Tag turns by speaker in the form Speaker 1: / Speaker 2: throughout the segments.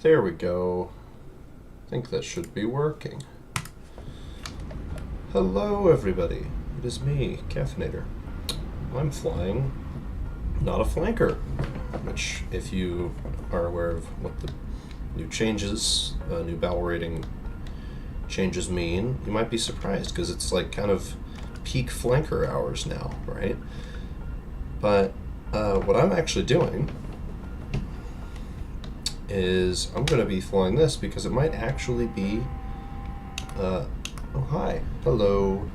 Speaker 1: There we go. I think that should be working. Hello, everybody. It is me, Caffeinator. I'm flying, not a flanker, which, if you are aware of what the new changes, new battle rating changes mean, you might be surprised, because it's like kind of peak flanker hours now, right? But what I'm actually doing is I'm going to be flying this because it might actually be, oh hi, hello.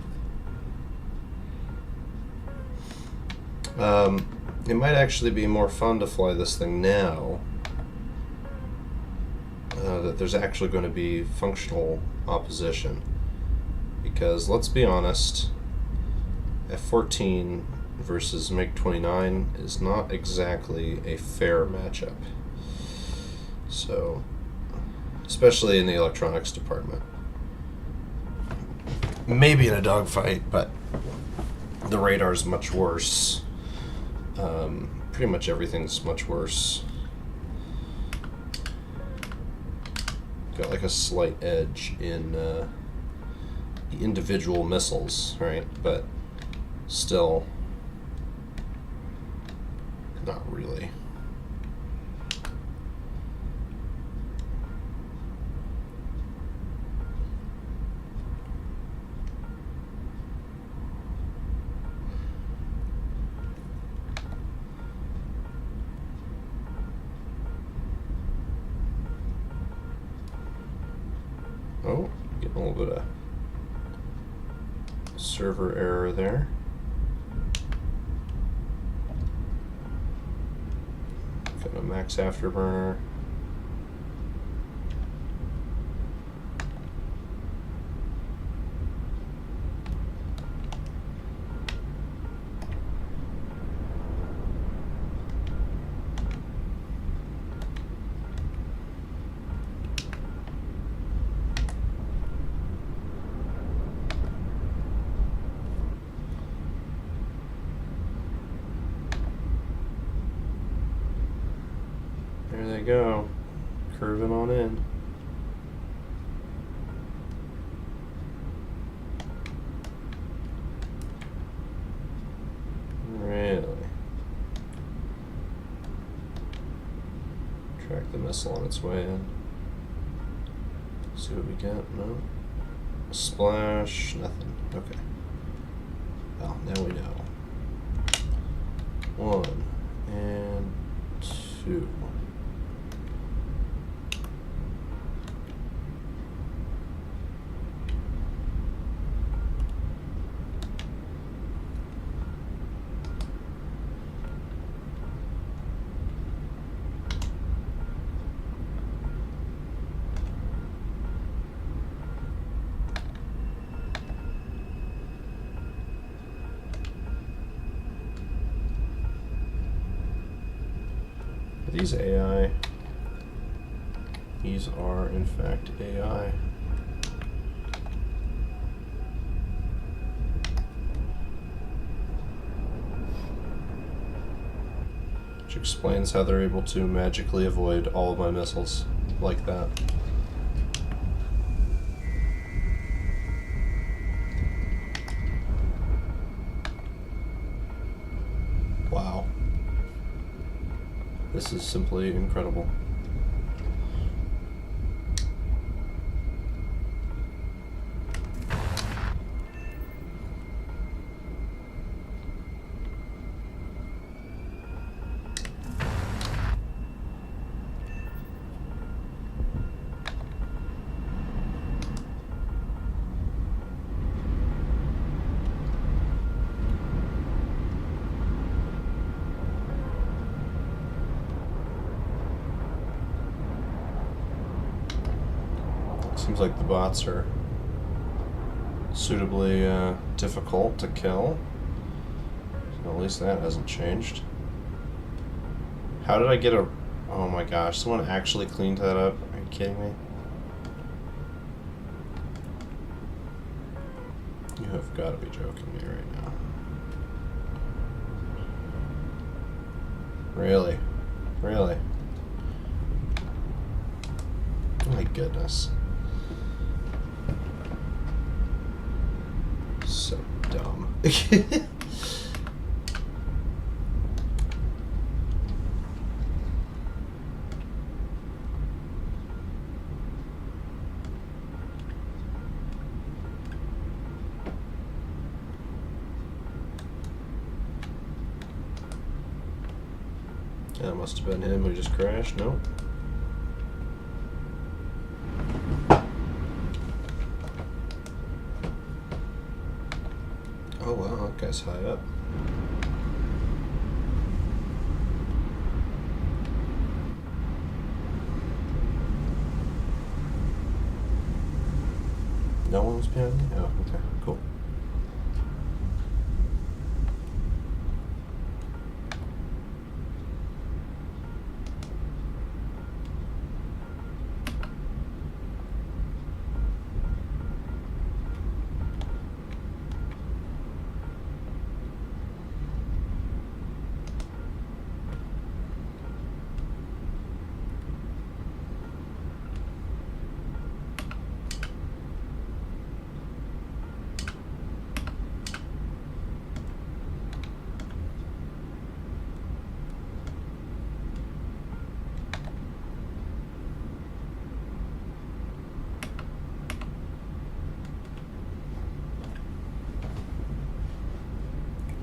Speaker 1: It might actually be more fun to fly this thing now, that there's actually going to be functional opposition. Because let's be honest, F-14 versus MiG-29 is not exactly a fair matchup. So, especially in the electronics department. Maybe in a dogfight, but the radar's much worse. Pretty much everything's much worse. Got like a slight edge in the individual missiles, right? But still, not really. Oh, getting a little bit of server error there. Got a max afterburner. There they go, curving on in. Really? Track the missile on its way in. See what we get? No? Splash, nothing. Okay. Well, now we know. 1 and 2. Are these AI? These are, in fact, AI. Which explains how they're able to magically avoid all of my missiles like that. Wow. This is simply incredible. Seems like the bots are suitably difficult to kill. So at least that hasn't changed. How did I get a... Oh my gosh, someone actually cleaned that up? Are you kidding me? You have got to be joking me right now. Really? Really? My goodness. So dumb. That must have been him who just crashed. Nope. Oh wow, that guy's high up. No one was behind me? Oh, okay, cool.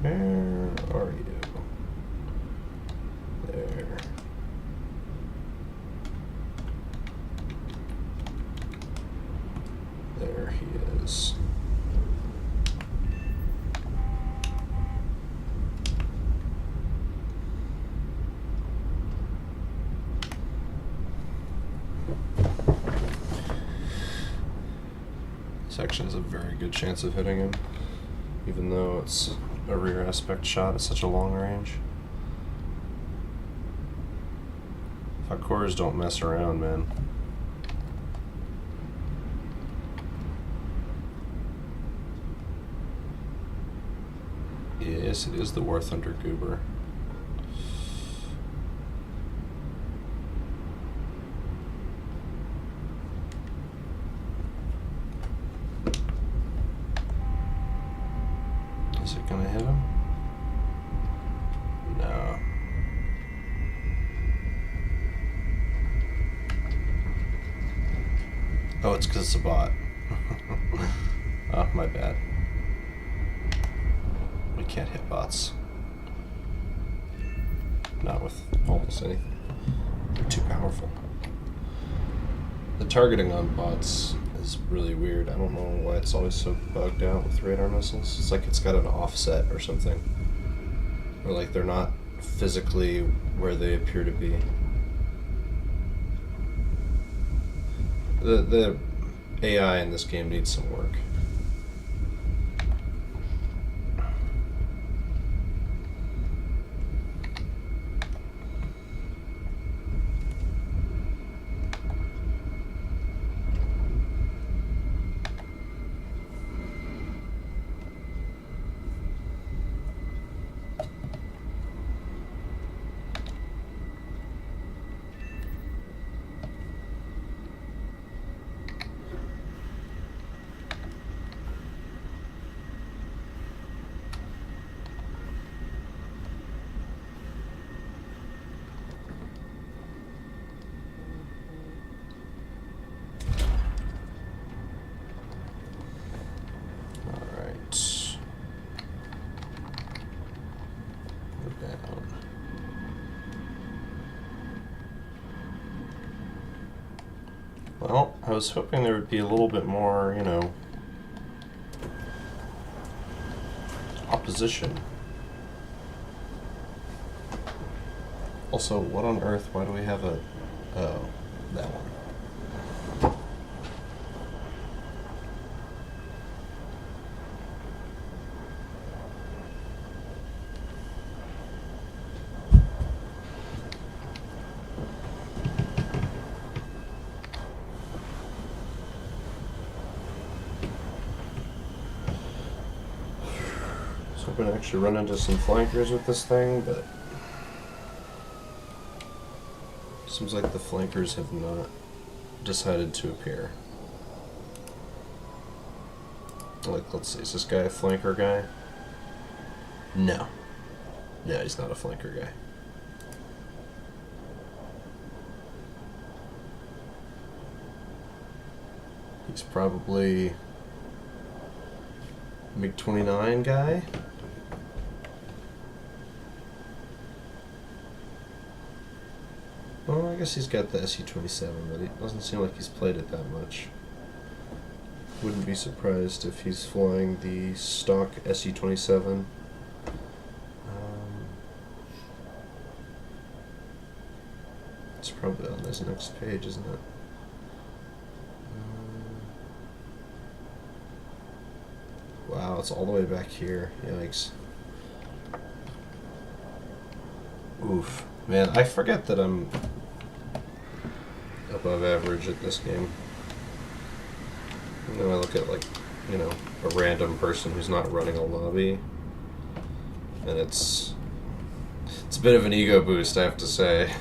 Speaker 1: Where are you? There. There he is. This actually has a very good chance of hitting him, even though it's a rear aspect shot at such a long range. Cores don't mess around, man. Yes, it is the War Thunder Goober. Is it gonna hit him? No. Oh, it's because it's a bot. Oh, my bad. We can't hit bots. Not with almost anything. They're too powerful. The targeting on bots is really weird. I don't know why it's always so bugged out with radar missiles. It's like it's got an offset or something. Or like they're not physically where they appear to be. The AI in this game needs some work. Well, I was hoping there would be a little bit more, you know, opposition. Also, what on earth? Why do we have a... Oh, that one. So I'm gonna actually run into some flankers with this thing, but seems like the flankers have not decided to appear. Like, let's see, is this guy a flanker guy? No. No, he's not a flanker guy. He's probably MiG-29 guy. Well, I guess he's got the SU-27, but it doesn't seem like he's played it that much. Wouldn't be surprised if he's flying the stock SU-27. It's probably on this next page, isn't it? Wow, it's all the way back here. Yikes. Oof. Man, I forget that I'm above average at this game. And then I look at, like, you know, a random person who's not running a lobby, and it's a bit of an ego boost, I have to say.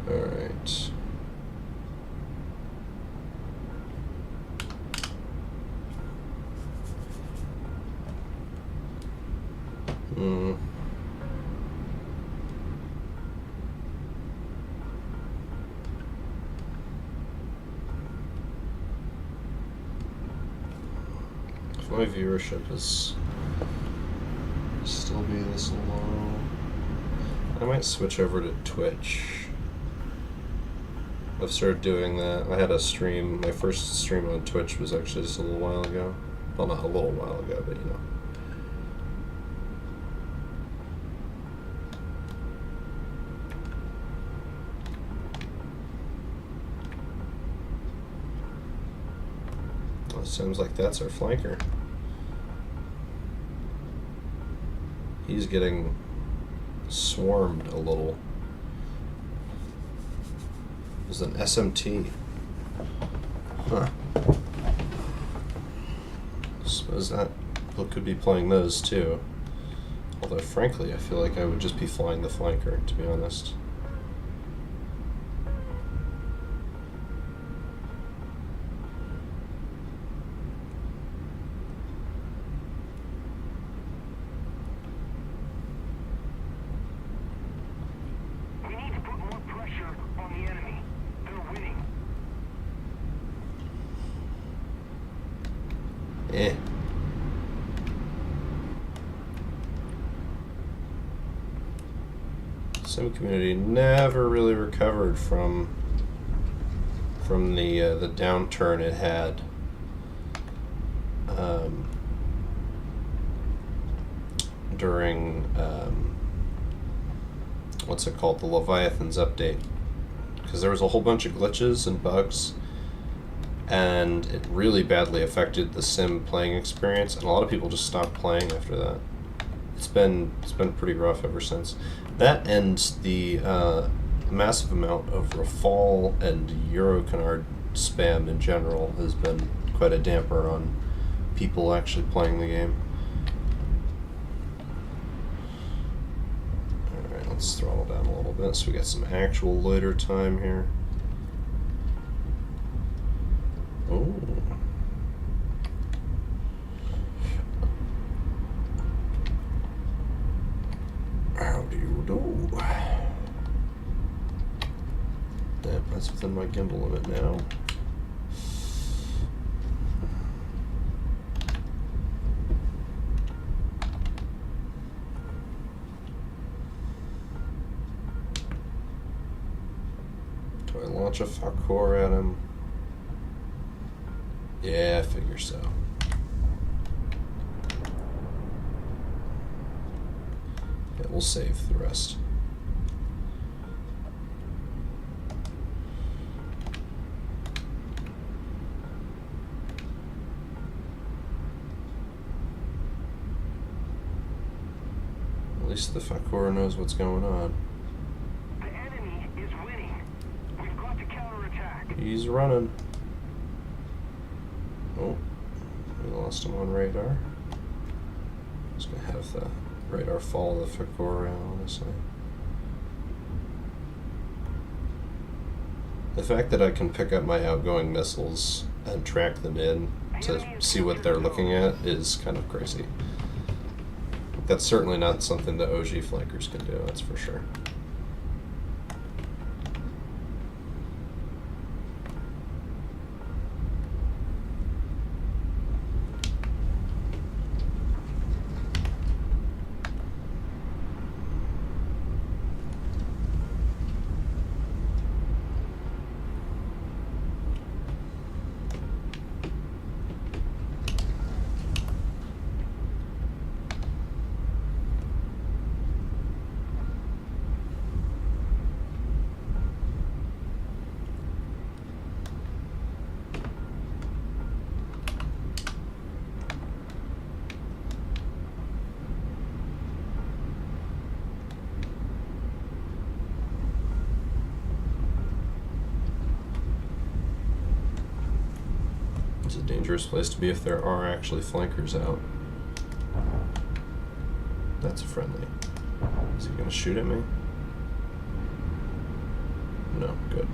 Speaker 1: Alright. If my viewership is still be this low, I might switch over to Twitch. I've started doing that. I had a stream, my first stream on Twitch was actually just a little while ago. Well, not a little while ago, but you know. Well, it sounds like that's our flanker. He's getting swarmed a little. There's an SMT. Huh. Suppose that could be playing those too. Although frankly, I feel like I would just be flying the flanker, to be honest. Eh. Sim community never really recovered from the downturn it had during what's it called, the Leviathans update, because there was a whole bunch of glitches and bugs, and it really badly affected the sim playing experience, and a lot of people just stopped playing after that. It's been pretty rough ever since. That ends the massive amount of Rafale and Eurocanard spam in general has been quite a damper on people actually playing the game. Alright, let's throttle down a little bit so we got some actual loiter time here. Oh. How do you do? Damn, that's within my gimbal limit now. Do I launch a Falcor at him? Yeah, I figure so. Yeah, we'll save the rest. At least the Falcor knows what's going on.
Speaker 2: The enemy is winning. We've got to counterattack.
Speaker 1: He's running. Oh, lost him on radar. Just gonna have the radar follow the Figura, honestly. The fact that I can pick up my outgoing missiles and track them in to see what they're looking at is kind of crazy. That's certainly not something the OG flankers can do, that's for sure. It's a dangerous place to be if there are actually flankers out. That's a friendly. Is he gonna shoot at me? No, good.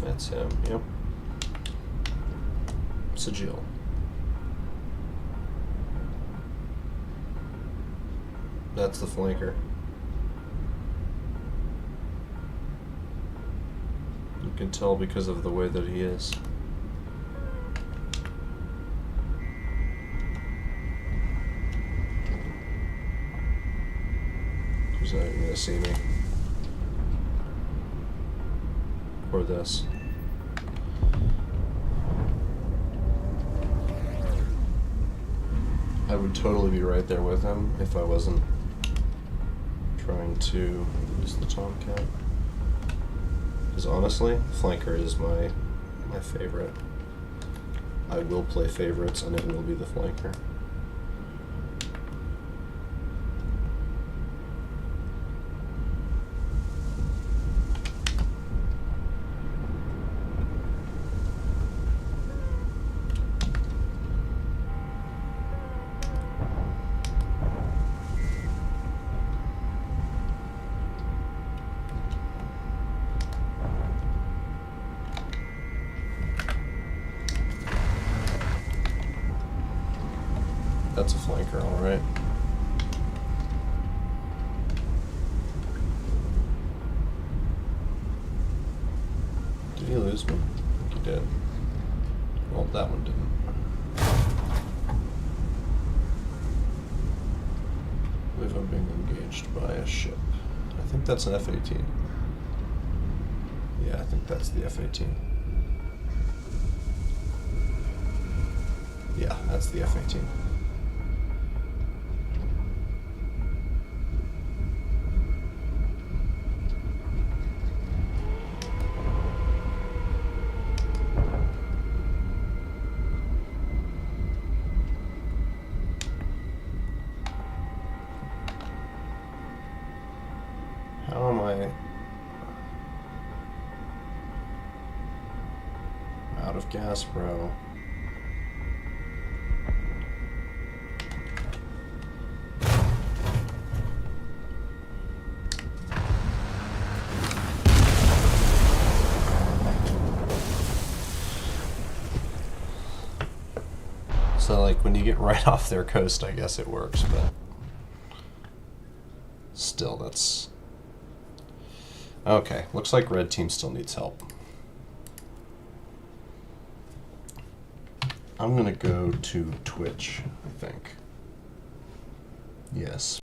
Speaker 1: That's him, yep. Sigil. That's the flanker. You can tell because of the way that he is. He's not even gonna see me. Or this. I would totally be right there with him if I wasn't trying to use the Tomcat. Because honestly, flanker is my favorite. I will play favorites and it will be the flanker. That's a flanker, alright. Did he lose me? I think he did. Well, that one didn't. I believe I'm being engaged by a ship. I think that's an F-18. Yeah, I think that's the F-18. Yeah, that's the F-18. How am I? out of gas, bro. So, like, when you get right off their coast, I guess it works, but still, that's... Okay, looks like red team still needs help. I'm gonna go to Twitch, I think. Yes.